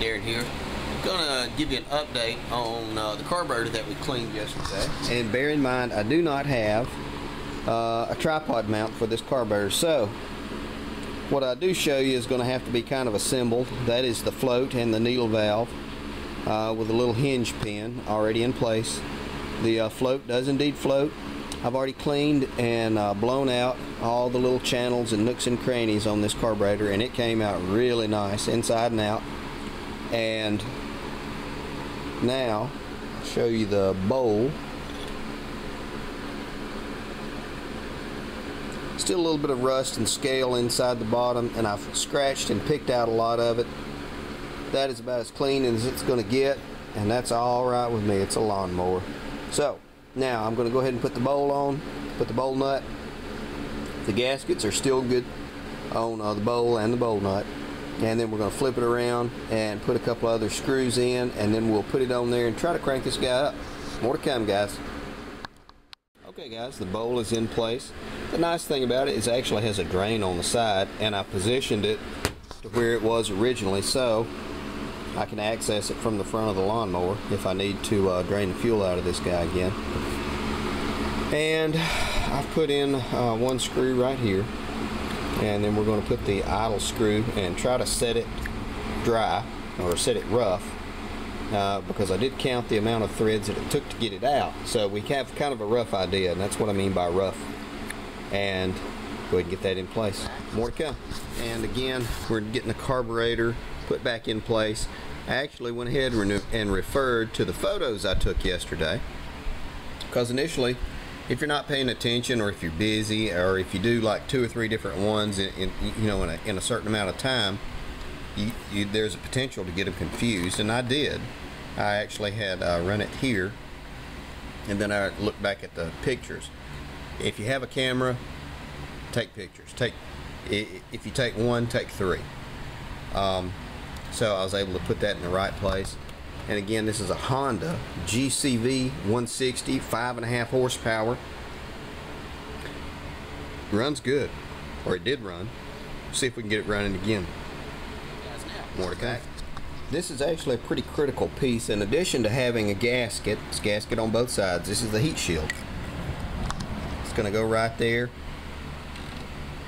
Darren here. Gonna give you an update on the carburetor that we cleaned yesterday. And bear in mind, I do not have a tripod mount for this carburetor, so what I do show you is going to have to be kind of assembled. That is the float and the needle valve with a little hinge pin already in place. The float does indeed float. I've already cleaned and blown out all the little channels and nooks and crannies on this carburetor, and it came out really nice inside and out. And now I'll show you the bowl. Still a little bit of rust and scale inside the bottom, and I've scratched and picked out a lot of it. That is about as clean as it's going to get, and that's all right with me. It's a lawnmower. So now I'm going to go ahead and put the bowl on, put the bowl nut. The gaskets are still good on the bowl and the bowl nut, and then we're going to flip it around and put a couple other screws in, and then we'll put it on there and try to crank this guy up. More to come, guys. Okay guys, the bowl is in place. The nice thing about it is it actually has a drain on the side, and I positioned it to where it was originally, so I can access it from the front of the lawnmower if I need to drain the fuel out of this guy again. And I've put in one screw right here, and then we're going to put the idle screw and try to set it dry, or set it rough, because I did count the amount of threads that it took to get it out, so we have kind of a rough idea, and that's what I mean by rough. And go ahead and get that in place. More to come. And again, we're getting the carburetor put back in place. I actually went ahead and referred to the photos I took yesterday, because initially, if you're not paying attention, or if you're busy, or if you do like 2 or 3 different ones in a certain amount of time, there's a potential to get them confused, and I did. I actually had run it here, and then I looked back at the pictures. If you have a camera, take pictures. If you take one, take 3. So I was able to put that in the right place. And again, this is a Honda GCV 160, 5.5 horsepower. Runs good, or it did run. See if we can get it running again. More to come. This is actually a pretty critical piece. In addition to having a gasket, it's gasket on both sides, this is the heat shield. It's going to go right there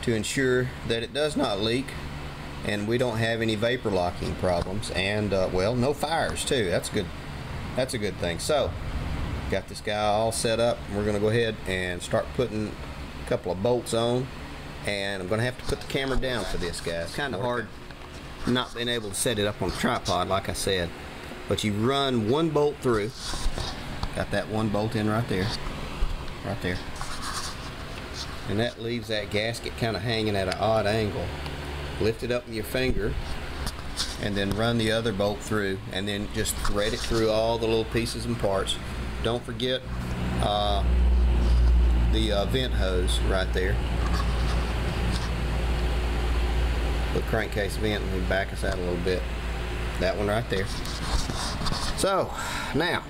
to ensure that it does not leak and we don't have any vapor locking problems, and well, no fires too. That's good. That's a good thing. So got this guy all set up. We're going to go ahead and start putting a couple of bolts on, and I'm going to have to put the camera down for this, guys. It's kind of hard not being able to set it up on a tripod, like I said, but you run one bolt through. Got that one bolt in right there, and that leaves that gasket kind of hanging at an odd angle. Lift it up with your finger, and then run the other bolt through, and then just thread it through all the little pieces and parts. Don't forget the vent hose right there. The crankcase vent, and we back us out a little bit. That one right there. So now,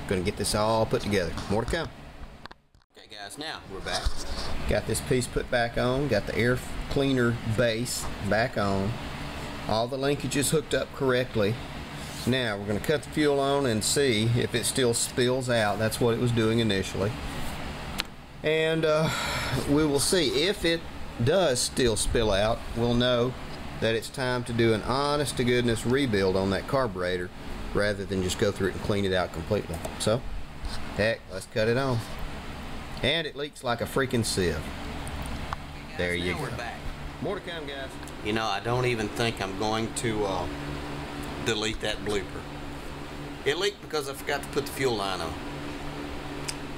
gonna get this all put together. More to come. Okay guys, now we're back. Got this piece put back on. Got the air cleaner base back on. All the linkages hooked up correctly. Now we're gonna cut the fuel on and see if it still spills out. That's what it was doing initially. And we will see if it does still spill out. We'll know that it's time to do an honest to goodness rebuild on that carburetor rather than just go through it and clean it out completely. So heck, let's cut it on. And it leaks like a freaking sieve. There you go. We're back. More to come, guys. You know, I don't even think I'm going to delete that blooper. It leaked because I forgot to put the fuel line on.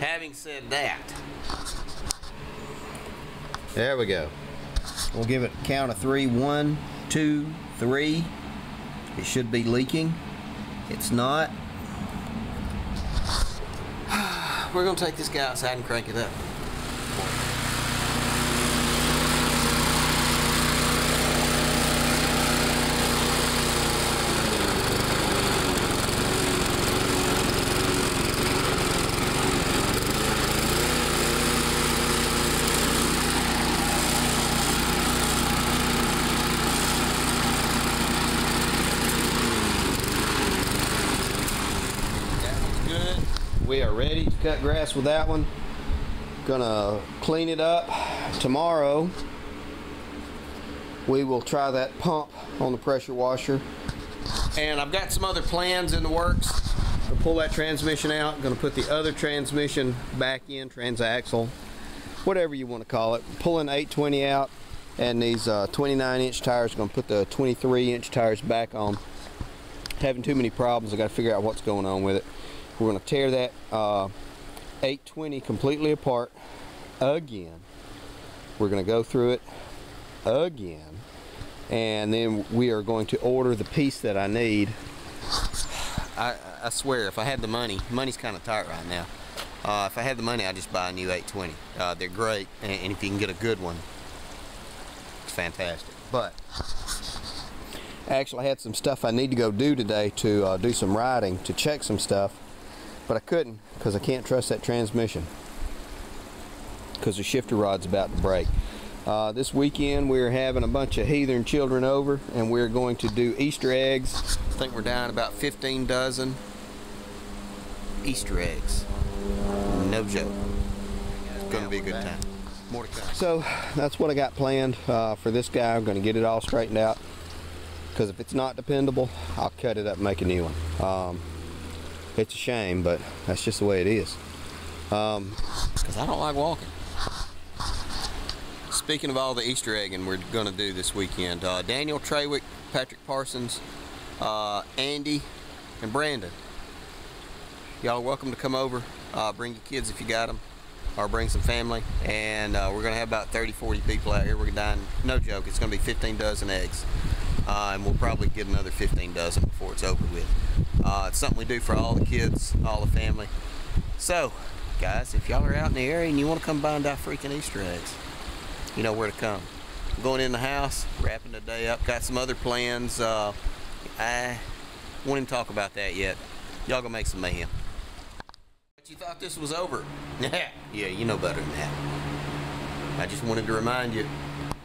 Having said that, there we go. We'll give it a count of 3. 1, 2, 3. It should be leaking. It's not. We're going to take this guy outside and crank it up. we are ready to cut grass with that one. Gonna clean it up. Tomorrow we will try that pump on the pressure washer. And I've got some other plans in the works. I'll pull that transmission out. Gonna put the other transmission back in, transaxle, whatever you want to call it. Pulling 820 out, and these 29-inch tires, gonna put the 23-inch tires back on. Having too many problems. I got to figure out what's going on with it. We're going to tear that 820 completely apart again. We're going to go through it again, and then we are going to order the piece that I need. I swear, if I had the money, money's kind of tight right now. If I had the money, I'd just buy a new 820. They're great, and if you can get a good one, it's fantastic. But actually, I had some stuff I need to go do today to do some riding, to check some stuff, but I couldn't because I can't trust that transmission because the shifter rod's about to break. This weekend we're having a bunch of heathen children over, and we're going to do Easter eggs. I think we're down about 15 dozen Easter eggs. No joke. It's going to be a good time. More to come. So that's what I got planned for this guy. I'm going to get it all straightened out, because if it's not dependable, I'll cut it up and make a new one. It's a shame, but that's just the way it is. Because I don't like walking. Speaking of all the Easter egging we're going to do this weekend, Daniel Trawick, Patrick Parsons, Andy, and Brandon. Y'all are welcome to come over. Bring your kids if you got them, or bring some family. And we're going to have about 30-40 people out here. We're dying, no joke, it's going to be 15 dozen eggs. And we'll probably get another 15 dozen before it's over with. It's something we do for all the kids, all the family. So, guys, if y'all are out in the area and you want to come by and buy freaking Easter eggs, you know where to come. I'm going in the house, wrapping the day up. Got some other plans. I won't even talk about that yet. Y'all gonna make some mayhem. But you thought this was over? Yeah, you know better than that. I just wanted to remind you,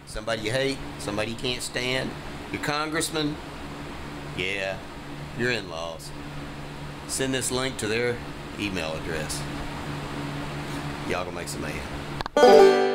somebody you hate, somebody you can't stand, your congressman, yeah, your in-laws. Send this link to their email address. Y'all gonna make some mayhem.